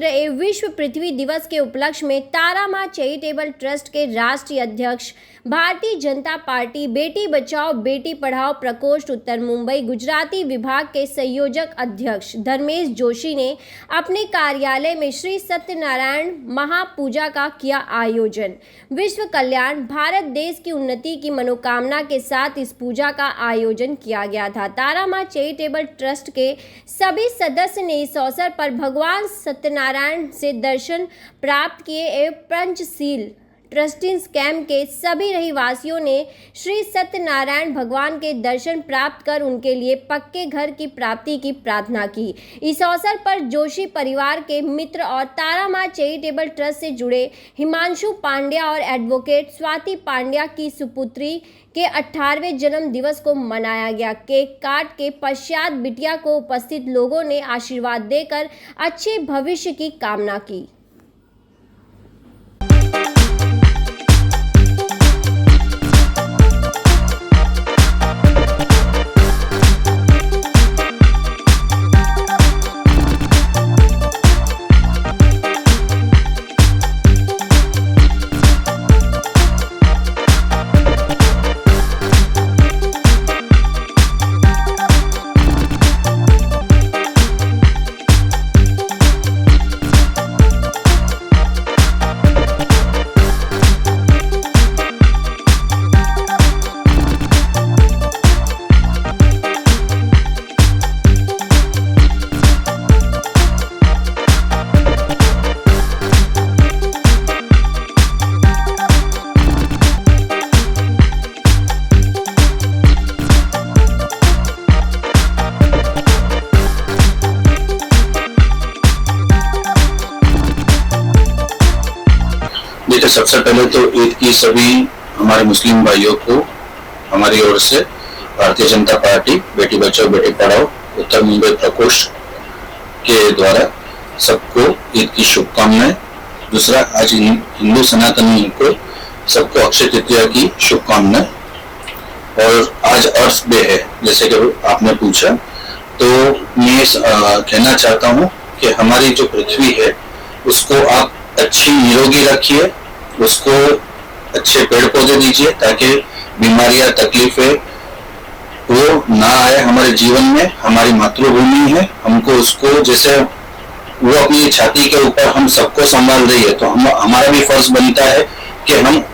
पवित्र एवं विश्व पृथ्वी दिवस के उपलक्ष्य में तारा मां चैरिटेबल ट्रस्ट के राष्ट्रीय अध्यक्ष, भारतीय जनता पार्टी बेटी बचाओ बेटी पढ़ाओ प्रकोष्ठ उत्तर मुंबई गुजराती विभाग के संयोजक अध्यक्ष धर्मेश जोशी ने अपने कार्यालय में श्री सत्यनारायण महापूजा का किया आयोजन। विश्व कल्याण भारत देश की उन्नति की मनोकामना के साथ इस पूजा का आयोजन किया गया था। तारा मां चैरिटेबल ट्रस्ट के सभी सदस्य ने इस अवसर पर भगवान सत्यनारायण से दर्शन प्राप्त किए एवं पंचशील ट्रस्टीज कैंप के सभी रहवासियों ने श्री सत्यनारायण भगवान के दर्शन प्राप्त कर उनके लिए पक्के घर की प्राप्ति की प्रार्थना की। इस अवसर पर जोशी परिवार के मित्र और तारा मां चैरिटेबल ट्रस्ट से जुड़े हिमांशु पांड्या और एडवोकेट स्वाति पांड्या की सुपुत्री के 18वें जन्म दिवस को मनाया गया। केक काट के पश्चात बिटिया को उपस्थित लोगों ने आशीर्वाद देकर अच्छे भविष्य की कामना की। देखिए, सबसे पहले तो ईद की सभी हमारे मुस्लिम भाइयों को हमारी ओर से भारतीय जनता पार्टी बेटी बचाओ बेटी पढ़ाओ उत्तर मुंबई प्रकोष्ठ के द्वारा सबको ईद की शुभकामनाएं। दूसरा, आज हिंदू सनातनी को सबको अक्षय तृतीया की शुभकामनाएं। और आज अर्थ डे है, जैसे कि आपने पूछा, तो मैं कहना चाहता हूँ कि हमारी जो पृथ्वी है उसको आप अच्छी निरोगी रखिए, उसको अच्छे पेड़ पौधे दीजिए ताकि बीमारियां तकलीफें वो ना आए हमारे जीवन में। हमारी मातृभूमि है, हमको उसको जैसे वो अपनी छाती के ऊपर हम सबको संभाल रही है, तो हमारा भी फर्ज बनता है कि हम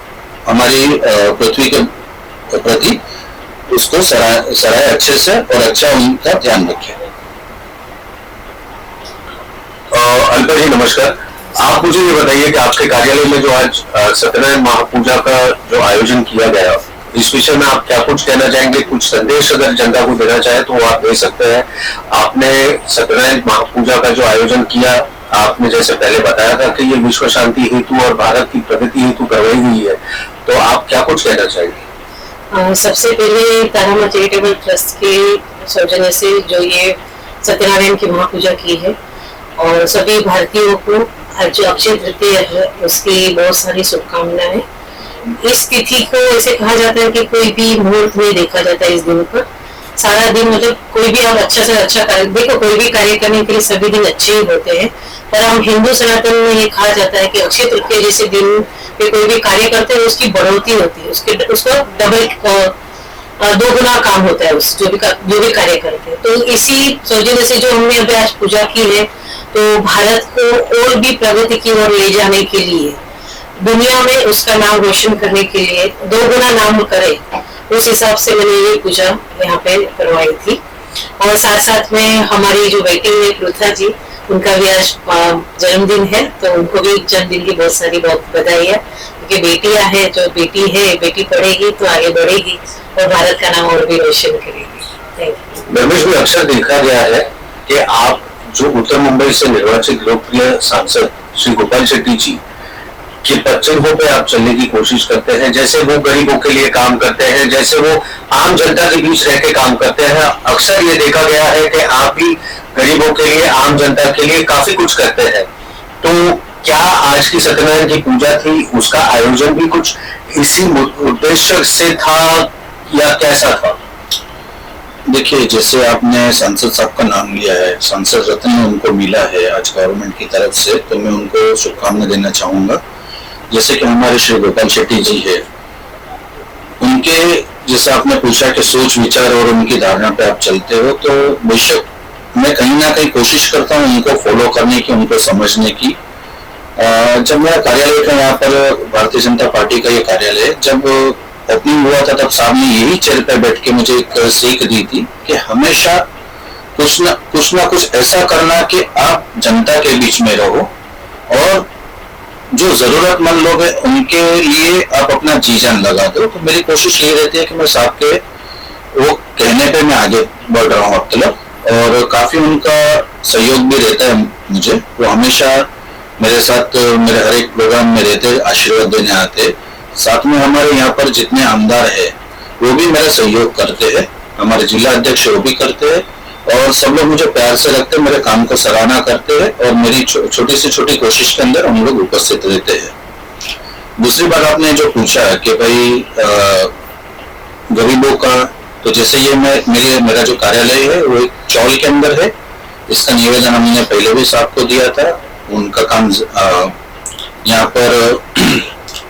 हमारी पृथ्वी के प्रति उसको सराय अच्छे से और अच्छा उनका ध्यान रखें। अल्पेश जी नमस्कार। आप मुझे ये बताइए कि आपके कार्यालय में जो आज सत्यनारायण महापूजा का जो आयोजन किया गया, इस विषय में आप क्या कुछ कहना चाहेंगे? कुछ संदेश अगर जनता को देना चाहे तो वो आप दे सकते हैं। आपने सत्यनारायण महापूजा का जो आयोजन किया, आपने जैसे पहले बताया था कि ये विश्व शांति हेतु और भारत की प्रगति हेतु करवाई गई है, तो आप क्या कुछ कहना चाहेंगे? सबसे पहले तारा मां चैरिटेबल ट्रस्ट के सौजन्य से जो ये सत्यनारायण की महापूजा की है और सभी भारतीयों को जो अक्षय तृतीया है उसकी बहुत सारी शुभकामनाएं। इस तिथि को ऐसे कहा जाता है कि कोई भी मुहूर्त में देखा जाता है। इस दिन पर सारा दिन मतलब कोई भी आप अच्छा से अच्छा कार्य देखो, कोई भी कार्य करने के लिए सभी दिन अच्छे ही होते हैं, पर हम हिंदू सनातन में ये कहा जाता है कि अक्षय तृतीया जैसे दिन पे कोई भी कार्य करते हैं उसकी बढ़ोतरी होती है, उसको डबल दो गुना काम होता है उस जो भी कार्य करते हैं। तो इसी सौजन्य से जो हमने अभी आज पूजा की है, तो भारत को और भी प्रगति की ओर ले जाने के लिए, दुनिया में उसका नाम रोशन करने के लिए, दो गुना नाम करे, उस हिसाब से मैंने ये पूजा यहाँ पे करवाई थी। और साथ साथ में हमारी जो बेटी है पृथा जी, उनका भी आज जन्मदिन है, तो उनको भी जन्मदिन की बहुत सारी बधाई है, क्योंकि बेटियां है, जो बेटी है, बेटी पढ़ेगी तो आगे बढ़ेगी और भारत का नाम और भी रोशन करेगी। धर्मेश भी अक्सर देखा गया है कि आप जो उत्तर मुंबई से निर्वाचित लोकप्रिय सांसद श्री गोपाल शेट्टी जी की पच्चीनों पे आप चलने की कोशिश करते हैं, जैसे वो गरीबों के लिए काम करते हैं, जैसे वो आम जनता के बीच रह के काम करते हैं। अक्सर ये देखा गया है कि आप भी गरीबों के लिए, आम जनता के लिए काफी कुछ करते हैं। तो क्या आज की सत्यनारायण की पूजा थी, उसका आयोजन भी कुछ इसी उद्देश्य से था या कैसा था? देखिए, जैसे आपने सांसद साहब का नाम लिया है, सांसद रत्न उनको मिला है आज गवर्नमेंट की तरफ से, तो मैं उनको शुभकामनाएं देना चाहूंगा। जैसे कि हमारे श्री गोपाल शेट्टी जी है, उनके जैसे आपने पूछा कि सोच विचार और उनकी धारणा पे आप चलते हो, तो बेशक मैं कहीं ना कहीं कोशिश करता हूँ उनको फॉलो करने की, उनको समझने की। जब मेरा कार्यालय था यहाँ पर, भारतीय जनता पार्टी का ये कार्यालय, जब ओपनिंग हुआ था तब साहब ने यही चेयर पे बैठ के मुझे एक सीख दी थी कि हमेशा कुछ ना कुछ ऐसा करना कि आप जनता के बीच में रहो और जो जरूरतमंद लोग हैं उनके लिए आप अपना जी जान लगा दो। तो मेरी कोशिश ये रहती है कि मैं साहब के वो कहने पे मैं आगे बढ़ रहा हूँ मतलब, और काफी उनका सहयोग भी रहता है मुझे। वो हमेशा मेरे साथ मेरे हर एक प्रोग्राम में रहते, आशीर्वाद देने आते। साथ में हमारे यहाँ पर जितने आमदार है वो भी मेरा सहयोग करते हैं, हमारे जिला अध्यक्ष वो भी करते हैं, और सब लोग मुझे प्यार से रखते हैं, मेरे काम को सराहना करते हैं और मेरी छोटी से छोटी कोशिश के अंदर हम लोग उपस्थित रहते हैं। दूसरी बात आपने जो पूछा कि भाई गरीबों का, तो जैसे ये मेरा जो कार्यालय है वो एक चौल के अंदर है। इसका निवेदन हमने पहले भी साहब को दिया था। उनका काम यहाँ पर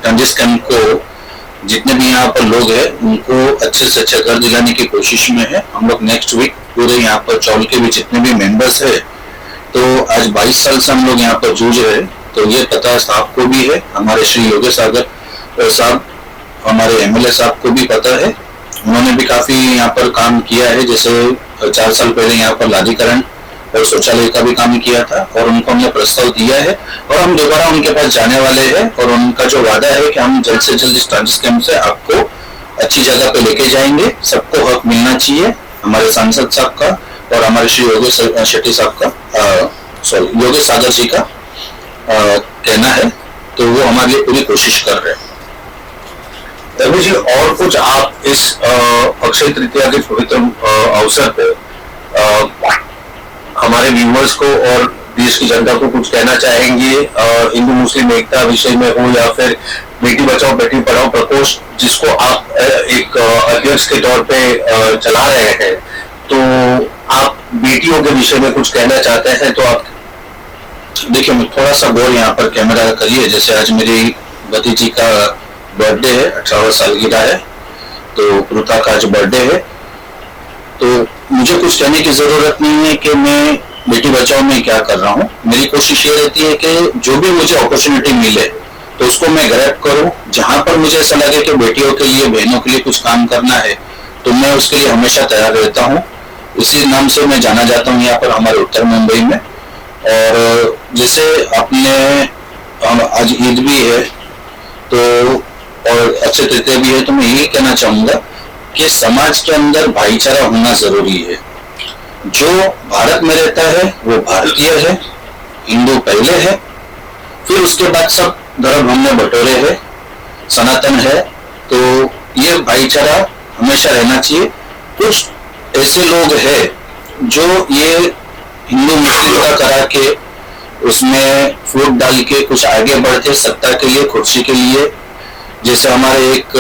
ट्रांजिट कैंप को जितने भी यहाँ पर लोग हैं उनको अच्छे से अच्छा घर दिलाने की कोशिश में है। हम लोग नेक्स्ट वीक पूरे यहाँ पर चौल के भी जितने भी मेंबर्स है, तो आज 22 साल से हम लोग यहाँ पर जूझ रहे हैं, तो ये पता साहब को भी है, हमारे श्री योगेश सागर साहब हमारे एमएलए साहब को भी पता है। उन्होंने भी काफी यहाँ पर काम किया है। जैसे 4 साल पहले यहाँ पर लादीकरण और शौचालय का भी काम किया था और उनको हमने प्रस्ताव दिया है और हम दोबारा उनके पास जाने वाले हैं। और उनका जो वादा है कि हम जल्द से जल्द इस ट्रांजिट कैंप से आपको अच्छी जगह पे लेके जाएंगे। सबको हक मिलना चाहिए, हमारे सांसद साहब का और हमारे श्री योगेश शेट्टी साहब का, योगेश सागर जी का कहना है, तो वो हमारे लिए पूरी कोशिश कर रहे हैं। रवि जी, और कुछ आप इस अक्षय तृतीया के पवित्र अवसर पे हमारे व्यूअर्स को और देश की जनता को कुछ कहना चाहेंगे? हिंदू मुस्लिम एकता विषय में हो या फिर बेटी बचाओ बेटी पढ़ाओ प्रकोष्ठ जिसको आप एक अध्यक्ष के तौर पे चला रहे हैं, तो आप बेटियों के विषय में कुछ कहना चाहते हैं तो आप देखिए, थोड़ा सा गौर यहाँ पर कैमरा करिए। जैसे आज मेरी भतीजी का बर्थडे है, 18 सालगिरह है, तो पृथा का आज बर्थडे है। तो मुझे कुछ कहने की जरूरत नहीं है कि मैं बेटी बचाओ में क्या कर रहा हूँ। मेरी कोशिश ये रहती है कि जो भी मुझे अपॉर्चुनिटी मिले तो उसको मैं ग्रैब करूँ। जहां पर मुझे ऐसा लगे कि बेटियों के लिए, बहनों के लिए कुछ काम करना है, तो मैं उसके लिए हमेशा तैयार रहता हूँ। इसी नाम से मैं जाना जाता हूँ यहाँ पर हमारे उत्तर मुंबई में। और जैसे अपने आज ईद भी है तो और अक्षय तृतीया भी है, तो मैं यही कहना चाहूंगा कि समाज के अंदर भाईचारा होना जरूरी है। जो भारत में रहता है वो भारतीय है, हिंदू पहले है, फिर उसके बाद सब धर्म हमने बटोरे है, सनातन है। तो ये भाईचारा हमेशा रहना चाहिए। कुछ ऐसे लोग हैं जो ये हिंदू मुस्लिम का करा के उसमें फूट डाल के कुछ आगे बढ़ते सत्ता के लिए, कुर्सी के लिए। जैसे हमारे एक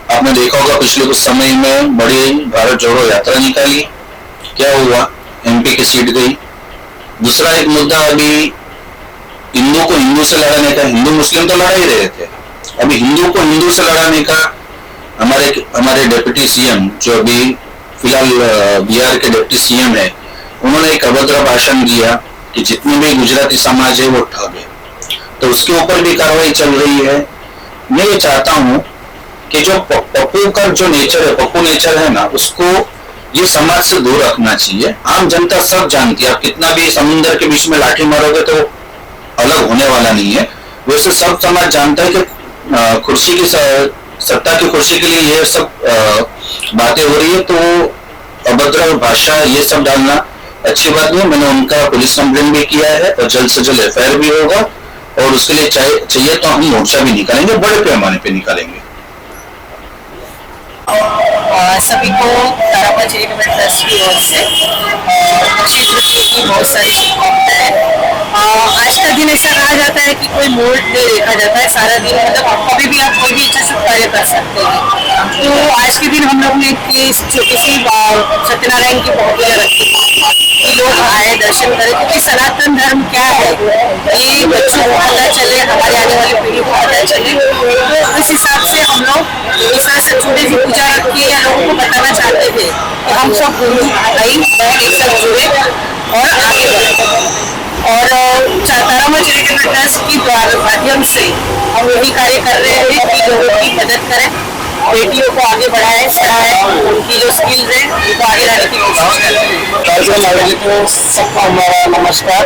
आपने देखा होगा पिछले कुछ समय में बड़ी भारत जोड़ो यात्रा निकाली, क्या हुआ? एमपी की सीट गई। दूसरा एक मुद्दा अभी हिंदू को हिंदू से लड़ाने का, हिंदू मुस्लिम तो लड़ा ही रहे थे, अभी हिंदू को हिंदू से लड़ाने का हमारे डिप्टी सीएम जो अभी फिलहाल बिहार के डिप्टी सीएम है, उन्होंने एक अभद्र भाषण दिया कि जितने भी गुजराती समाज है वो ठग है, तो उसके ऊपर भी कार्रवाई चल रही है। मैं ये चाहता हूँ कि जो पप्पू का जो नेचर है, पप्पू नेचर है ना, उसको ये समाज से दूर रखना चाहिए। आम जनता सब जानती है, आप कितना भी समुद्र के बीच में लाठी मारोगे तो अलग होने वाला नहीं है। वैसे सब समाज जानता है कि कुर्सी की सत्ता की कुर्सी के लिए ये सब बातें हो रही है, तो अभद्र भाषा ये सब डालना अच्छी बात नहीं है। मैंने उनका पुलिस कंप्लेंट भी किया है और जल्द से जल्द एफआईआर भी होगा, और उसके लिए चाहिए तो हम मोर्चा भी निकालेंगे, बड़े पैमाने पे निकालेंगे। सभी को तारामा चैरिटेबल ट्रस्ट की ओर से अक्षय तृतीया की बहुत सारी शुभकामनाएं। आज का दिन ऐसा कहा जाता है कि कोई मोड़ नहीं देखा जाता है, सारा दिन मतलब कभी भी आप कोई भी अच्छा शुभ कार्य कर सकते हैं। तो आज के दिन हम लोग ने एक छोटी सी सत्यनारायण की पूजा रखी कि लोग आए दर्शन करें, क्योंकि सनातन धर्म क्या है ये बच्चों को पता चले, हमारी आने वाली पीढ़ी को पता चले। तो इस हिसाब से हम लोग इस तरह से छोटी सी पूजा रखी है, लोगों को बताना चाहते थे कि हम सब भाई बहन एक साथ जुड़े और आगे बढ़े। और तारामा चैरिटेबल ट्रस्ट की माध्यम से हम यही कार्य कर रहे हैं कि लोगों की मदद करें, बेटियों को आगे बढ़ाएं, पढ़ाएं, उनकी जो स्किल्स है उनको आगे लाने की कोशिश करें। सबको हमारा नमस्कार।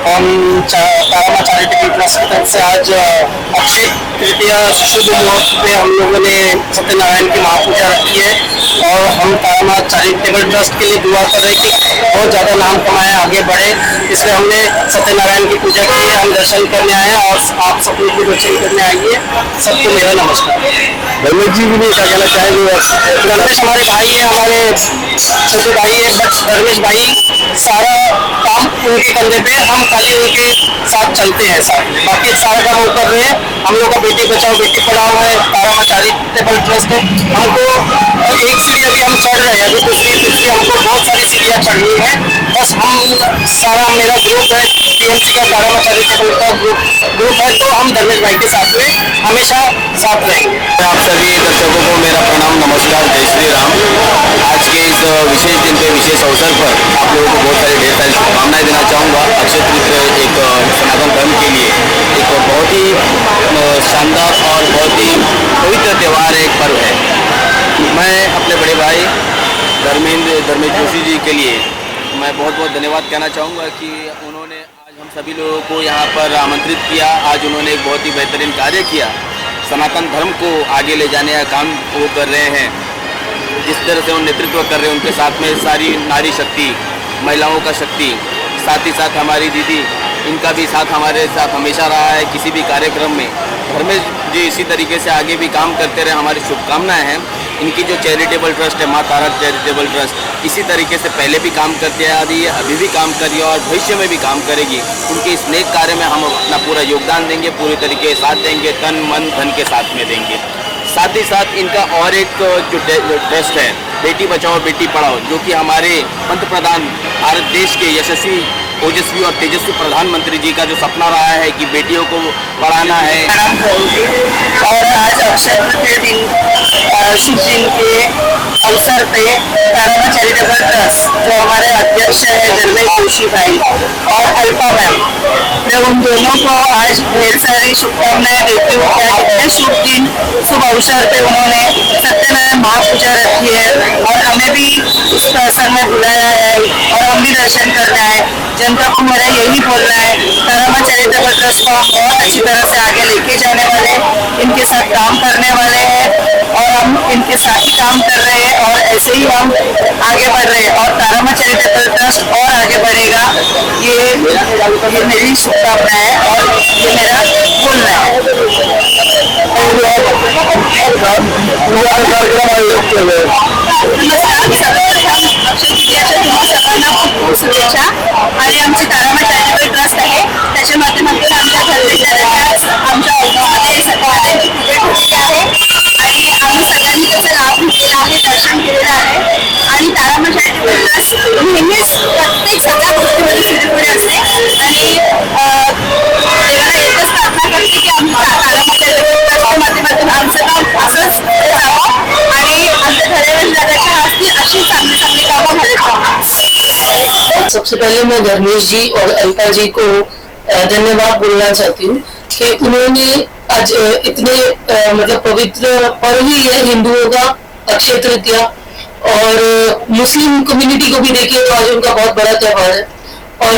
हम तारामा चैरिटेबल ट्रस्ट की तरफ से आज अक्षय तृतीया शुभ मुहूर्त पे हम लोगों ने सत्यनारायण की महापूजा रखी है और हम तारामा चैरिटेबल ट्रस्ट के लिए दुआ कर रहे हैं कि बहुत ज़्यादा नाम कमाए, आगे बढ़े। इसलिए हमने सत्यनारायण की पूजा की है, हम दर्शन करने आए हैं और आप सब लोग भी दर्शन करने आइए। सबको मेरा नमस्कार। रमेश जी भी नहीं क्या कहना चाहेंगे? रमेश हमारे भाई है, हमारे छोटे भाई है, बट रमेश भाई सारा काम उनके कंधे पे, हम खाली उनके साथ चलते हैं साथ, बाकी सारा काम वो कर रहे हैं। हम लोग का बेटी बचाओ बेटी पढ़ाओ है, तारामा चैरिटेबल ट्रस्ट है। हमको एक सीढ़ी अभी हम चढ़ रहे हैं, अभी दूसरी तीसरी हमको बहुत सारी सीढ़ियाँ चढ़नी है। बस हम सारा मेरा ग्रुप है टीएमसी का, तारामा चैरिटेबल का ग्रुप है, तो हम धर्मेश भाई के साथ में हमेशा साथ रहेंगे। आप सभी दर्शकों को मेरा प्रणाम, नमस्कार, जय श्री राम। आज के इस विशेष दिन पे, विशेष अवसर पर आप लोगों को बहुत सारी ढेर सारी शुभकामनाएं देना चाहूँगा। अक्षय तृतीया एक सनातन धर्म के लिए एक बहुत ही शानदार और बहुत ही पवित्र त्यौहार है, एक पर्व है। मैं अपने बड़े भाई धर्मेश जोशी जी के लिए मैं बहुत बहुत धन्यवाद कहना चाहूँगा कि उन्होंने आज हम सभी लोगों को यहाँ पर आमंत्रित किया। आज उन्होंने एक बहुत ही बेहतरीन कार्य किया, सनातन धर्म को आगे ले जाने का काम वो कर रहे हैं। जिस तरह से वो नेतृत्व कर रहे हैं, उनके साथ में सारी नारी शक्ति, महिलाओं का शक्ति, साथ ही साथ हमारी दीदी, इनका भी साथ हमारे साथ हमेशा रहा है किसी भी कार्यक्रम में। धर्मेश जी इसी तरीके से आगे भी काम करते रहे, हमारी शुभकामनाएं हैं। इनकी जो चैरिटेबल ट्रस्ट है, माँ तारा चैरिटेबल ट्रस्ट, इसी तरीके से पहले भी काम करते आ रही है, अभी भी काम कर रही है और भविष्य में भी काम करेगी। उनके इस नेक कार्य में हम अपना पूरा योगदान देंगे, पूरी तरीके से साथ देंगे, तन मन धन के साथ में देंगे। साथ ही साथ इनका और एक जो ट्रस्ट है, बेटी बचाओ बेटी पढ़ाओ, जो कि हमारे पंतप्रधान भारत देश के यशस्वी, ओजस्वी और तेजस्वी प्रधानमंत्री जी का जो सपना रहा है कि बेटियों को पढ़ाना है। और आज अक्षय तृतीया दिन शुभ दिन के अवसर पे तारामा चैरिटेबल ट्रस्ट, जो हमारे अध्यक्ष है धर्मेश जोशी भाई और अल्पा मैम, मैं उन दोनों को आज ढेर सारी शुभकामनाएं देती हूँ। क्या शुभ दिन, शुभ अवसर पे उन्होंने सत्यनारायण महापूजा रखी है और हमें भी इस प्रसंग में बुलाया है और हम भी दर्शन करना है। जनता को मेरा यही बोलना है, तारामा चैरिटेबल ट्रस्ट को हम बहुत अच्छी तरह से आगे लेके जाने वाले, इनके साथ काम करने वाले हैं और हम इनके साथ ही काम कर रहे हैं और ऐसे ही हम आगे बढ़ रहे हैं और तारामा चैरिटेबल ट्रस्ट और आगे बढ़ेगा। ये मेरी शुभकामना है और ये मेरा बोलना है। शुभेच्छा। आणि आमची तारामा चॅरिटेबल ट्रस्ट आहे, त्याच्या माध्यमातून आमच्या घरच्या आमच्या ऑफिसमध्ये सत्यनारायणची पूजा ठेवलेली आहे आणि आम्ही सगळ्यांनी त्याचा लाभ घेतलेला आहे, दर्शन केलेलं आहे आणि तारामा चॅरिटेबल ट्रस्ट नेहमीच प्रत्येक सगळ्या गोष्टीमध्ये सुरूपुढे असते आणि देवाला एकच प्रार्थना करते की आम्ही तारामा चॅरिटेबल ट्रस्टच्या माध्यमातून आमचं काम असंच जावं आणि आमच्या धैर्यवान दादाच्या हस्ते अशी चांगली चांगली कामं घडत राहावी। सबसे पहले मैं धर्मेश जी और अल्पा जी को धन्यवाद बोलना चाहती हूँ कि उन्होंने आज इतने मतलब पवित्र पर्व ही है हिंदुओं का अक्षय तृतीया, और मुस्लिम कम्युनिटी को भी देखिए तो आज उनका बहुत बड़ा त्योहार है। और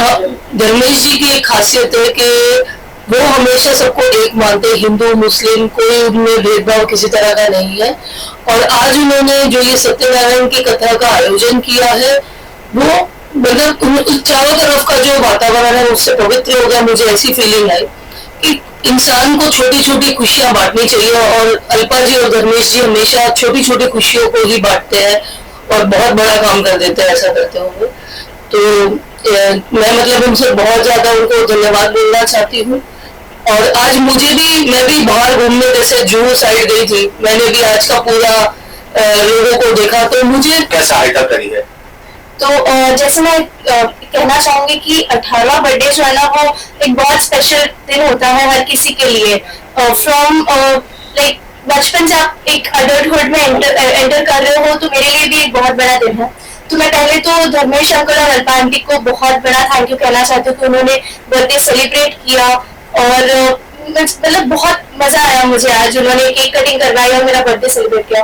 धर्मेश जी की एक खासियत है कि वो हमेशा सबको एक मानते, हिंदू मुस्लिम कोई उनमें भेदभाव किसी तरह का नहीं है। और आज उन्होंने जो ये सत्यनारायण की कथा का आयोजन किया है, वो मतलब चारों तरफ का जो वातावरण है उससे पवित्र हो गया। मुझे ऐसी फीलिंग आई कि इंसान को छोटी छोटी खुशियां बांटनी चाहिए और अल्पा जी और धर्मेश जी हमेशा छोटी छोटी खुशियों को ही बांटते हैं और बहुत बड़ा काम कर देते हैं ऐसा करते हुए। तो मैं मतलब उनसे बहुत ज्यादा उनको धन्यवाद बोलना चाहती हूँ और आज मैं भी बाहर घूमने, जैसे जुहू साइड गई थी, मैंने भी आज का पूरा लोगों को देखा, तो मुझे क्या सहायता करी है? तो जैसे मैं कहना चाहूंगी कि 18वां बर्थडे जो है ना, वो एक बहुत स्पेशल दिन होता है हर किसी के लिए। फ्रॉम लाइक बचपन से आप एक अडल्टहुड में एंटर कर रहे हो, तो मेरे लिए भी एक बहुत बड़ा दिन है। तो मैं पहले तो धर्मेश अंकल और अल्पा आंटी को बहुत बड़ा थैंक यू कहना चाहती हूँ कि उन्होंने बर्थडे सेलिब्रेट किया, और मतलब बहुत मजा आया मुझे आज। उन्होंने केक कटिंग करवाई और मेरा बर्थडे सेलिब्रेट किया।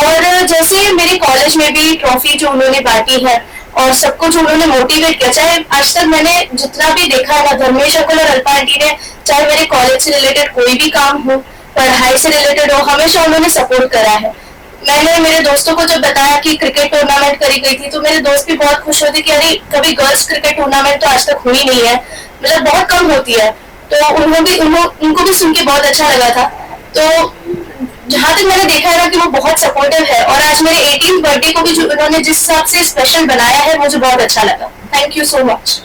और जैसे मेरे कॉलेज में भी ट्रॉफी जो उन्होंने बांटी है और सबको जो उन्होंने मोटिवेट किया, चाहे आज तक मैंने जितना भी देखा है ना, धर्मेश अंकल और अल्पा आंटी ने चाहे मेरे कॉलेज से रिलेटेड कोई भी काम हो, पढ़ाई से रिलेटेड हो, हमेशा उन्होंने सपोर्ट करा है। मैंने मेरे दोस्तों को जब बताया कि क्रिकेट टूर्नामेंट करी गई थी, तो मेरे दोस्त भी बहुत खुश होते कि अरे कभी गर्ल्स क्रिकेट टूर्नामेंट तो आज तक हुई नहीं है, मतलब बहुत कम होती है। तो उनको भी सुन के बहुत अच्छा लगा था। तो जहां तक मैंने देखा है ना कि वो बहुत सपोर्टिव है, और आज मेरे 18th बर्थडे को भी जो उन्होंने जिस हिसाब से स्पेशल बनाया है, मुझे बहुत अच्छा लगा। Thank you so much.